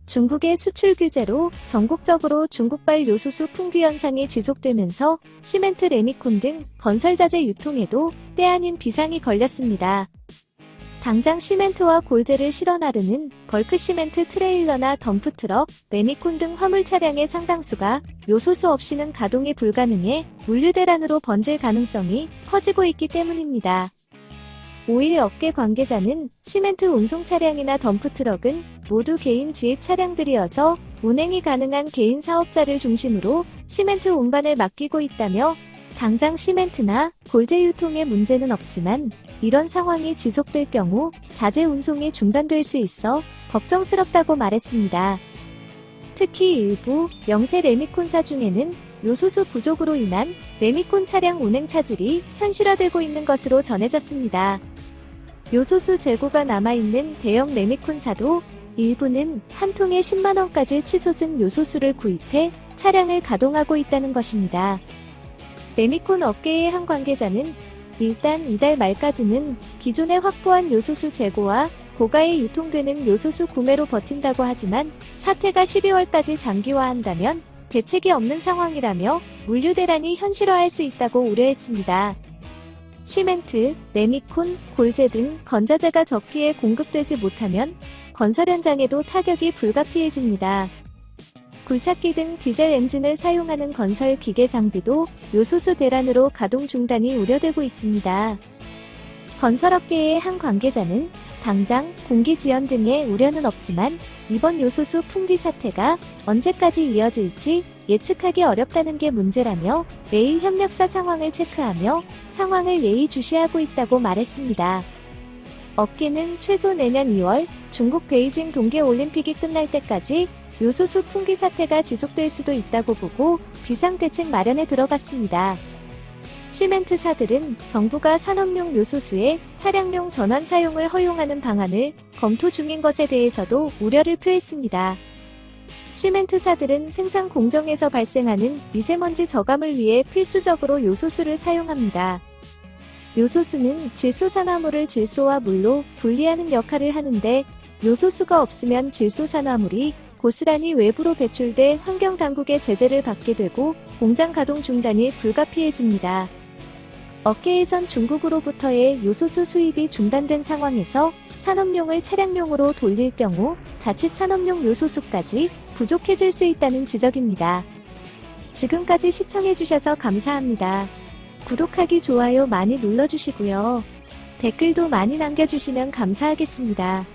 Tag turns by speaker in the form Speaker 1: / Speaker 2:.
Speaker 1: 중국의 수출 규제로 전국적으로 중국발 요소수 풍기 현상이 지속되면서 시멘트, 레미콘 등 건설자재 유통에도 때 아닌 비상이 걸렸습니다. 당장 시멘트와 골재를 실어 나르는 벌크 시멘트 트레일러나 덤프트럭, 레미콘 등 화물 차량의 상당수가 요소수 없이는 가동이 불가능해 물류 대란으로 번질 가능성이 커지고 있기 때문입니다. 오일 업계 관계자는 시멘트 운송 차량이나 덤프트럭은 모두 개인 지입 차량들이어서 운행이 가능한 개인 사업자를 중심으로 시멘트 운반을 맡기고 있다며 당장 시멘트나 골재 유통에 문제는 없지만 이런 상황이 지속될 경우 자재 운송이 중단될 수 있어 걱정스럽다고 말했습니다. 특히 일부 영세 레미콘사 중에는 요소수 부족으로 인한 레미콘 차량 운행 차질이 현실화되고 있는 것으로 전해졌습니다. 요소수 재고가 남아있는 대형 레미콘사도 일부는 한 통에 10만원까지 치솟은 요소수를 구입해 차량을 가동하고 있다는 것입니다. 레미콘 업계의 한 관계자는 일단 이달 말까지는 기존에 확보한 요소수 재고와 고가에 유통되는 요소수 구매로 버틴다고 하지만 사태가 12월까지 장기화한다면 대책이 없는 상황이라며 물류 대란이 현실화할 수 있다고 우려했습니다. 시멘트, 레미콘, 골재 등 건자재가 적기에 공급되지 못하면 건설 현장에도 타격이 불가피해집니다. 굴착기 등 디젤 엔진을 사용하는 건설 기계 장비도 요소수 대란으로 가동 중단이 우려되고 있습니다. 건설업계의 한 관계자는 당장 공기 지연 등의 우려는 없지만 이번 요소수 풍기 사태가 언제까지 이어질지 예측하기 어렵다는 게 문제라며 매일 협력사 상황을 체크하며 상황을 예의주시하고 있다고 말했습니다. 업계는 최소 내년 2월 중국 베이징 동계올림픽이 끝날 때까지 요소수 풍기 사태가 지속될 수도 있다고 보고 비상대책 마련에 들어갔습니다. 시멘트사들은 정부가 산업용 요소수의 차량용 전환 사용을 허용하는 방안을 검토 중인 것에 대해서도 우려를 표했습니다. 시멘트사들은 생산 공정에서 발생하는 미세먼지 저감을 위해 필수적으로 요소수를 사용합니다. 요소수는 질소산화물을 질소와 물로 분리하는 역할을 하는데 요소수가 없으면 질소산화물이 고스란히 외부로 배출돼 환경당국의 제재를 받게 되고 공장 가동 중단이 불가피해집니다. 업계에선 중국으로부터의 요소수 수입이 중단된 상황에서 산업용을 차량용으로 돌릴 경우 자칫 산업용 요소수까지 부족해질 수 있다는 지적입니다. 지금까지 시청해주셔서 감사합니다. 구독하기, 좋아요 많이 눌러주시고요. 댓글도 많이 남겨주시면 감사하겠습니다.